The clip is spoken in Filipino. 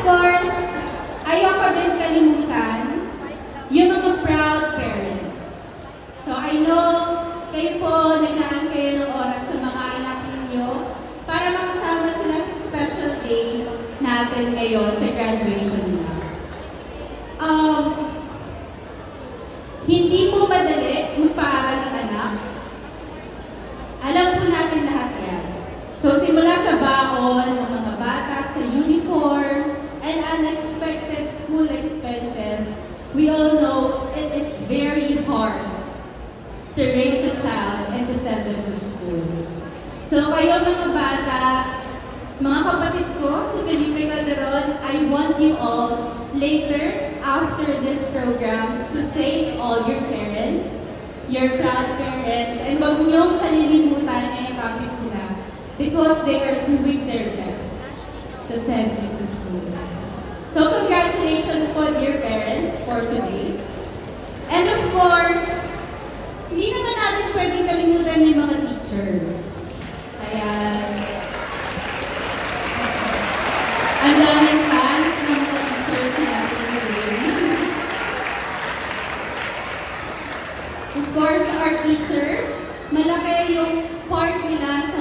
course, ayoko din kalimutan yung mga proud parents. So I know kayo po naglaan kayo ng oras sa mga anak ninyo para makasama sila sa special day natin ngayon sa graduation nila. Hindi po madali magpaaral ng anak. Alam po natin lahat yan. So simula sa baon ng mga bata, sa uniform, and unexpected school expenses, we all know it is very hard to raise a child and to send them to school. So kayo mga bata, mga kapatid ko, si Felipe Calderon, I want you all later, after this program, to thank all your parents, your proud parents, and wag niyong kalilimutan na i-kapit sila because they are doing their best to send you to school. So congratulations po dear parents for today. And of course, hindi naman natin pwedeng kalimutan yung mga teachers. Ayan. Ang daming fans ng mga teachers natin today. Of course, our teachers, malaki yung part nila sa